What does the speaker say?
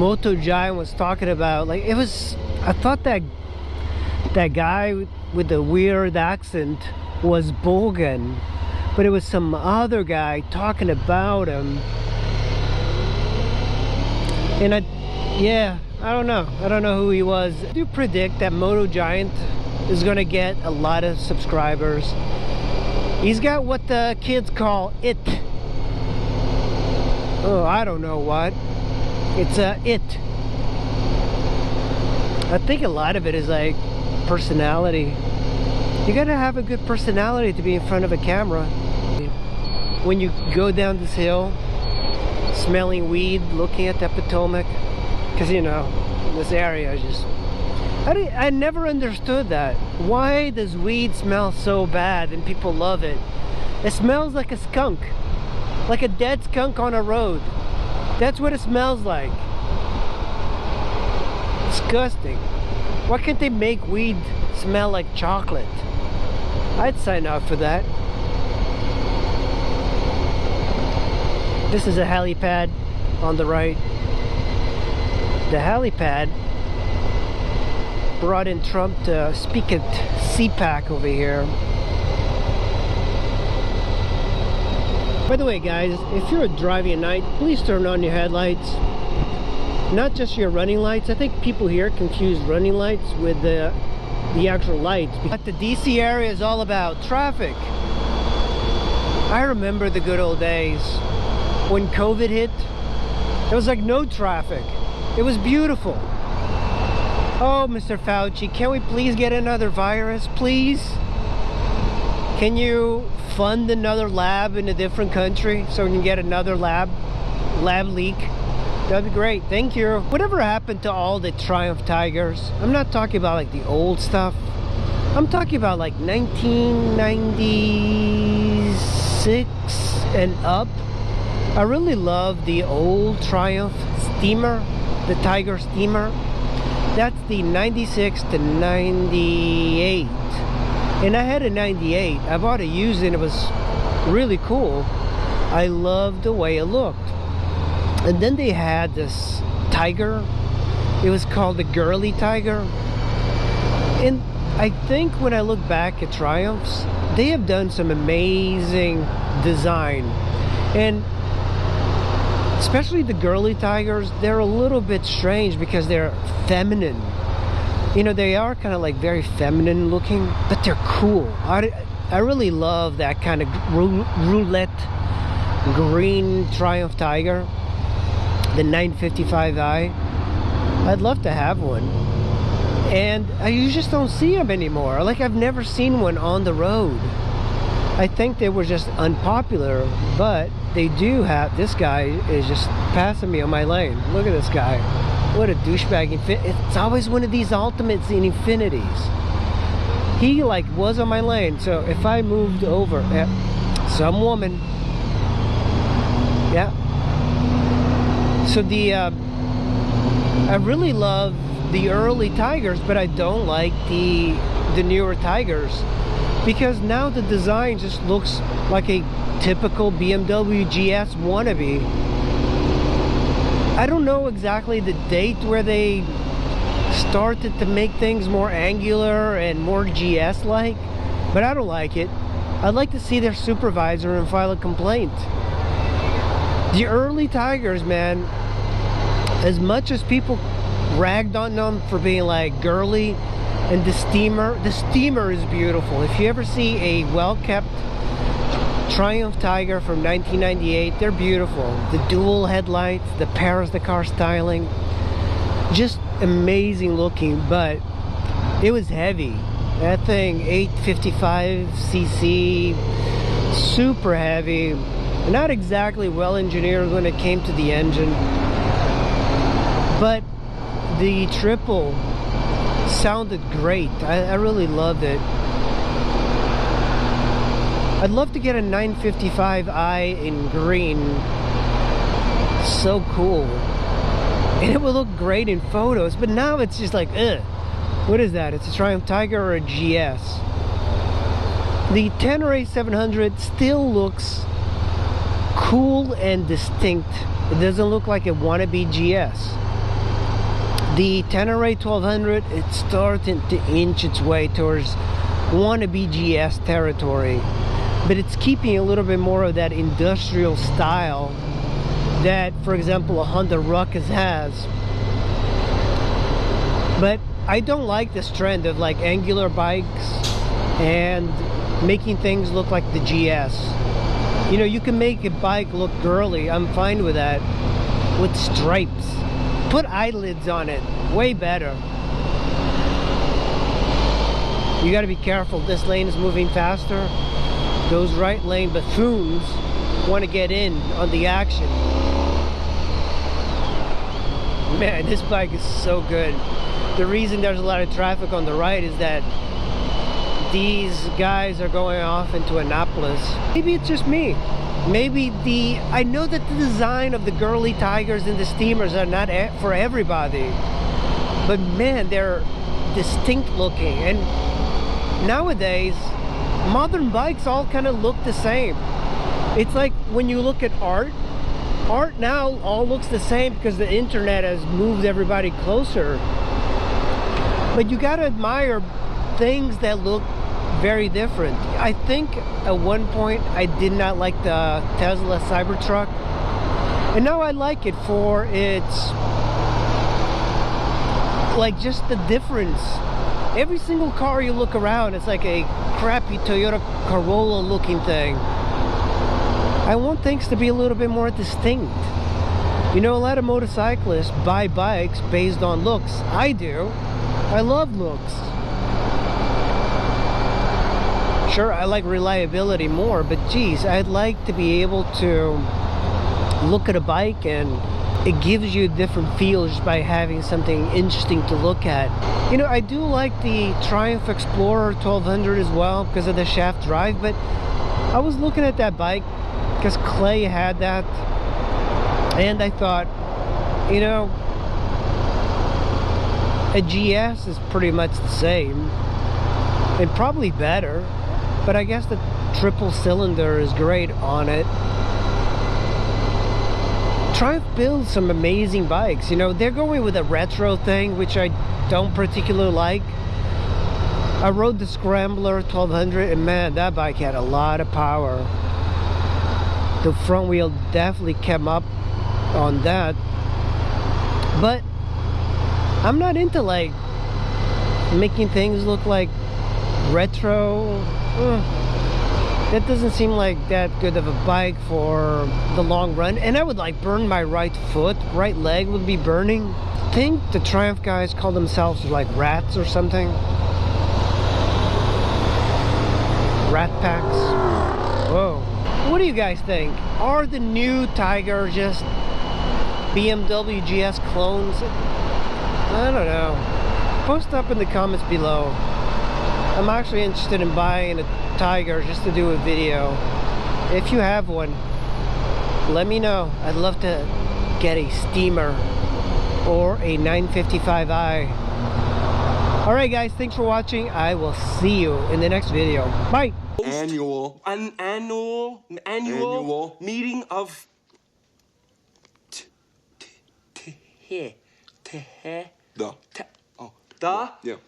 Moto Giant was talking about. Like, it was, I thought that guy with the weird accent was Bogan, but it was some other guy talking about him. And I don't know who he was. I do predict that Moto Giant is gonna get a lot of subscribers. He's got what the kids call it. Oh, I don't know what. It's it. I think a lot of it is like personality. You gotta have a good personality to be in front of a camera. When you go down this hill, smelling weed, looking at that Potomac, because you know, this area is just, I never understood that. Why does weed smell so bad and people love it? It smells like a skunk, like a dead skunk on a road. That's what it smells like. Disgusting. Why can't they make weed smell like chocolate? I'd sign up for that. This is a helipad on the right. The helipad brought in Trump to speak at CPAC over here. By the way, guys, if you're driving at night, please turn on your headlights. Not just your running lights. I think people here confuse running lights with the actual lights. But the DC area is all about traffic. I remember the good old days when COVID hit. There was like no traffic. It was beautiful. Oh, Mr. Fauci, can we please get another virus, please? Can you fund another lab in a different country so we can get another lab leak? That'd be great. Thank you. Whatever happened to all the Triumph Tigers? I'm not talking about like the old stuff. I'm talking about like 1996 and up. I really love the old Triumph Steamer, the Tiger Steamer. That's the 96 to 98. And I had a 98. I bought a used and it was really cool. I loved the way it looked. And then they had this Tiger. It was called the Girly Tiger. And I think when I look back at Triumphs, they have done some amazing design. And especially the Girly Tigers, they're a little bit strange because they're feminine. You know, they are kind of like very feminine looking, but they're cool. I really love that kind of roulette green Triumph Tiger, the 955i. I'd love to have one. And you just don't see them anymore. Like, I've never seen one on the road. I think they were just unpopular, but they do have. This guy is just passing me on my lane. Look at this guy. What a douchebag. It's always one of these Ultimates in Infinities. He like was on my lane, so if I moved over, some woman, yeah. So I really love the early Tigers, but I don't like the newer Tigers, because now the design just looks like a typical BMW GS Wannabe. I don't know exactly the date where they started to make things more angular and more GS-like, but I don't like it. I'd like to see their supervisor and file a complaint. The early Tigers, man, as much as people ragged on them for being like girly, and the Steamer is beautiful. If you ever see a well-kept Triumph Tiger from 1998, they're beautiful. The dual headlights, the Paris Dakar styling, just amazing looking. But it was heavy. That thing, 855cc, super heavy, not exactly well engineered when it came to the engine. But the triple sounded great. I really loved it. I'd love to get a 955i in green. So cool. And it will look great in photos, but now it's just like, ugh. What is that? It's a Triumph Tiger or a GS? The Tenere 700 still looks cool and distinct. It doesn't look like a wannabe GS. The Tenere 1200, it's starting to inch its way towards wannabe GS territory, but it's keeping a little bit more of that industrial style that, for example, a Honda Ruckus has. But I don't like this trend of like angular bikes and making things look like the GS. You know, you can make a bike look girly, I'm fine with that, with stripes. Put eyelids on it, way better. You gotta be careful, this lane is moving faster. Those right lane buffoons want to get in on the action. Man, this bike is so good. The reason there's a lot of traffic on the right is that these guys are going off into Annapolis. Maybe it's just me. Maybe I know that the design of the girly Tigers and the Steamers are not for everybody, but man, they're distinct looking. And nowadays, modern bikes all kind of look the same. It's like when you look at art now all looks the same because the internet has moved everybody closer. But you gotta admire things that look very different. I think at one point I did not like the Tesla Cybertruck, and now I like it for its, like, just the difference. Every single car you look around, it's like a crappy Toyota Corolla looking thing. I want things to be a little bit more distinct. You know, a lot of motorcyclists buy bikes based on looks. I do. I love looks. Sure, I like reliability more, but geez, I'd like to be able to look at a bike and it gives you a different feel just by having something interesting to look at. You know, I do like the Triumph Explorer 1200 as well because of the shaft drive, but I was looking at that bike because Clay had that, and I thought, you know, a GS is pretty much the same and probably better, but I guess the triple cylinder is great on it. Triumph builds some amazing bikes. You know, they're going with a retro thing, which I don't particularly like. I rode the Scrambler 1200 and man, that bike had a lot of power. The front wheel definitely came up on that, but I'm not into like making things look like retro. That doesn't seem like that good of a bike for the long run, and I would like burn my right foot, right leg would be burning. I think the Triumph guys call themselves like rats or something. Rat packs. Whoa. What do you guys think? Are the new Tiger just BMW GS clones? I don't know. Post up in the comments below. I'm actually interested in buying a Tiger just to do a video. If you have one, let me know. I'd love to get a Steamer or a 955i. Alright guys, thanks for watching. I will see you in the next video. Bye! Annual meeting of the